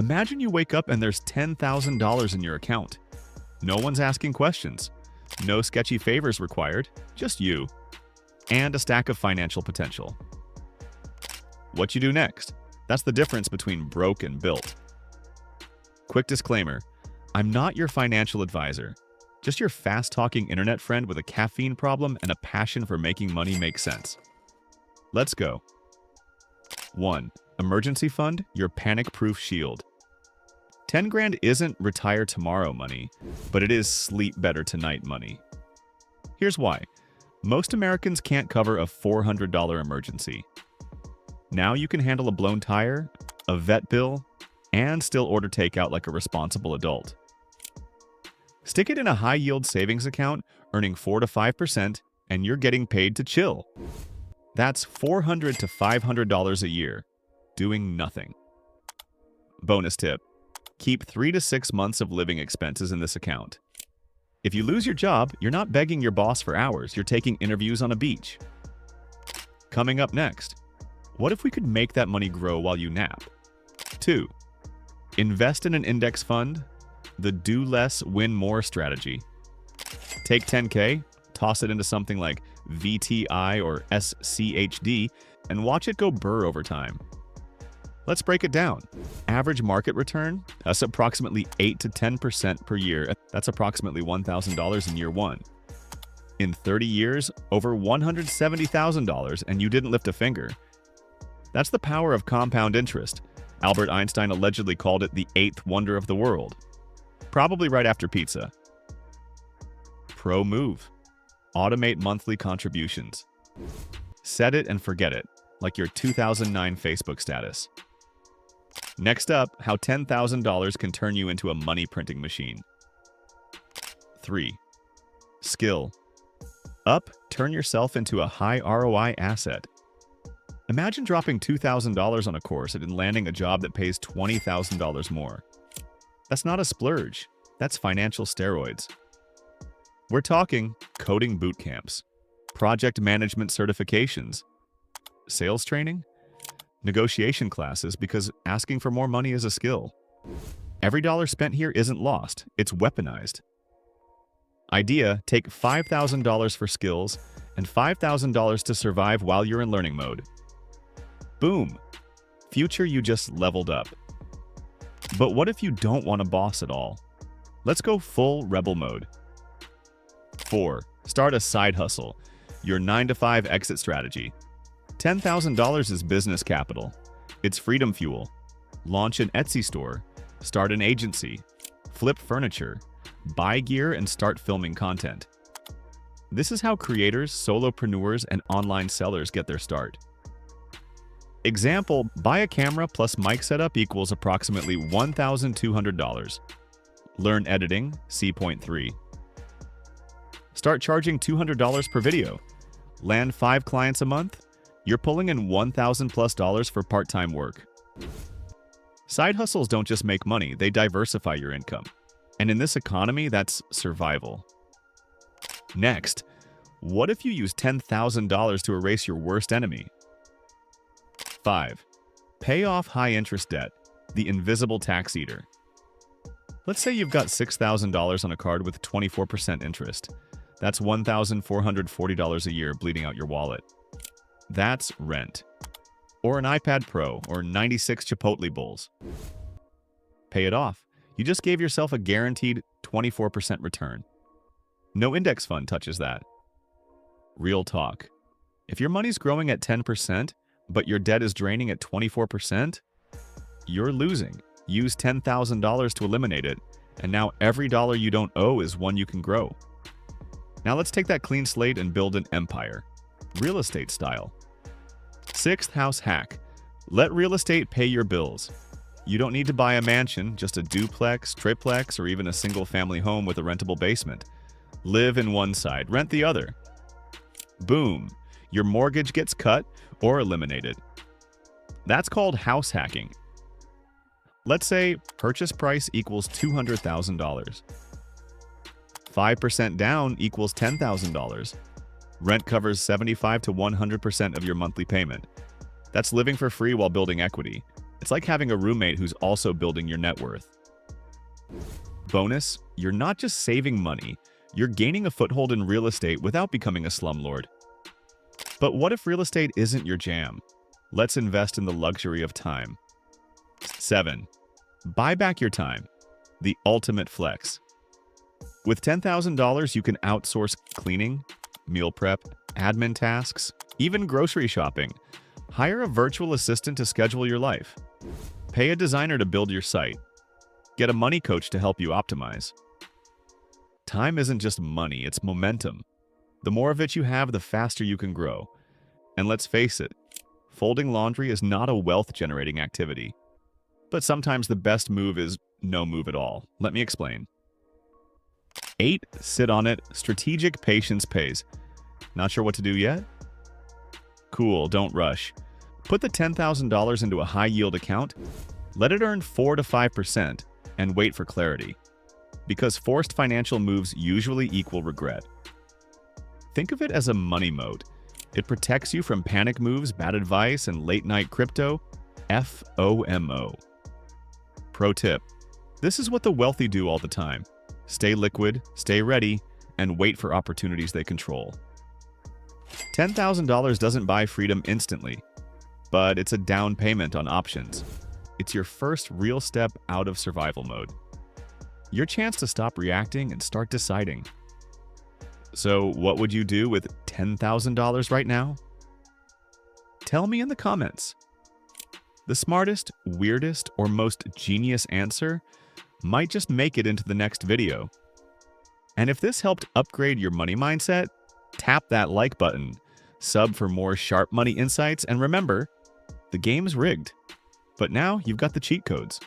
Imagine you wake up and there's $10,000 in your account. No one's asking questions. No sketchy favors required, just you. And a stack of financial potential. What you do next? That's the difference between broke and built. Quick disclaimer, I'm not your financial advisor. Just your fast-talking internet friend with a caffeine problem and a passion for making money make sense. Let's go. 1. Emergency fund, your panic-proof shield. 10 grand isn't retire tomorrow money, but it is sleep better tonight money. Here's why. Most Americans can't cover a $400 emergency. Now you can handle a blown tire, a vet bill, and still order takeout like a responsible adult. Stick it in a high-yield savings account, earning 4 to 5%, and you're getting paid to chill. That's $400 to $500 a year, doing nothing. Bonus tip. Keep 3 to 6 months of living expenses in this account. If you lose your job, you're not begging your boss for hours, you're taking interviews on a beach. Coming up next, what if we could make that money grow while you nap? 2. Invest in an index fund, the do less, win more strategy. Take 10K, toss it into something like VTI or SCHD, and watch it go burr over time. Let's break it down. Average market return, that's approximately 8 to 10% per year. That's approximately $1,000 in year 1. In 30 years, over $170,000, and you didn't lift a finger. That's the power of compound interest. Albert Einstein allegedly called it the 8th wonder of the world. Probably right after pizza. Pro move. Automate monthly contributions. Set it and forget it, like your 2009 Facebook status. Next up, how $10,000 can turn you into a money printing machine. 3. Skill. Up, turn yourself into a high ROI asset. Imagine dropping $2,000 on a course and landing a job that pays $20,000 more. That's not a splurge, that's financial steroids. We're talking coding boot camps, project management certifications, sales training, negotiation classes, because asking for more money is a skill. Every dollar spent here isn't lost, it's weaponized. Idea, take $5,000 for skills and $5,000 to survive while you're in learning mode. Boom! Future you just leveled up. But what if you don't want a boss at all? Let's go full rebel mode. 4. Start a side hustle, your 9-to-5 exit strategy. $10,000 is business capital. It's freedom fuel. Launch an Etsy store, start an agency, flip furniture, buy gear, and start filming content. This is how creators, solopreneurs, and online sellers get their start. Example, buy a camera plus mic setup equals approximately $1,200. Learn editing, C point 3. Start charging $200 per video. Land 5 clients a month. You're pulling in $1,000+ for part-time work. Side hustles don't just make money, they diversify your income. And in this economy, that's survival. Next, what if you use $10,000 to erase your worst enemy? 5. Pay off high-interest debt, the invisible tax eater. Let's say you've got $6,000 on a card with 24% interest. That's $1,440 a year bleeding out your wallet. That's rent. Or an iPad Pro, or 96 Chipotle bowls. Pay it off. You just gave yourself a guaranteed 24% return. No index fund touches that. Real talk. If your money's growing at 10%, but your debt is draining at 24%, you're losing. Use $10,000 to eliminate it, and now every dollar you don't owe is one you can grow. Now let's take that clean slate and build an empire, real estate style. 6th house hack. Let real estate pay your bills. You don't need to buy a mansion, just a duplex, triplex, or even a single-family home with a rentable basement. Live in one side, rent the other. Boom! Your mortgage gets cut or eliminated. That's called house hacking. Let's say purchase price equals $200,000. 5% down equals $10,000. Rent covers 75 to 100% of your monthly payment. That's living for free while building equity. It's like having a roommate who's also building your net worth. Bonus, you're not just saving money, you're gaining a foothold in real estate without becoming a slumlord. But what if real estate isn't your jam? Let's invest in the luxury of time. 7. Buy back your time. The ultimate flex. With $10,000, you can outsource cleaning, meal prep, admin tasks, even grocery shopping. Hire a virtual assistant to schedule your life. Pay a designer to build your site. Get a money coach to help you optimize. Time isn't just money, it's momentum. The more of it you have, the faster you can grow. And let's face it, folding laundry is not a wealth-generating activity. But sometimes the best move is no move at all. Let me explain. 8. Sit on it. Strategic patience pays. Not sure what to do yet? Cool, don't rush. Put the $10,000 into a high-yield account, let it earn 4 to 5%, and wait for clarity. Because forced financial moves usually equal regret. Think of it as a money moat. It protects you from panic moves, bad advice, and late-night crypto. FOMO. Pro tip. This is what the wealthy do all the time. Stay liquid, stay ready, and wait for opportunities they control. $10,000 doesn't buy freedom instantly, but it's a down payment on options. It's your first real step out of survival mode. Your chance to stop reacting and start deciding. So what would you do with $10,000 right now? Tell me in the comments. The smartest, weirdest, or most genius answer might just make it into the next video. And if this helped upgrade your money mindset, tap that like button, sub for more sharp money insights, and remember, the game's rigged. But now you've got the cheat codes.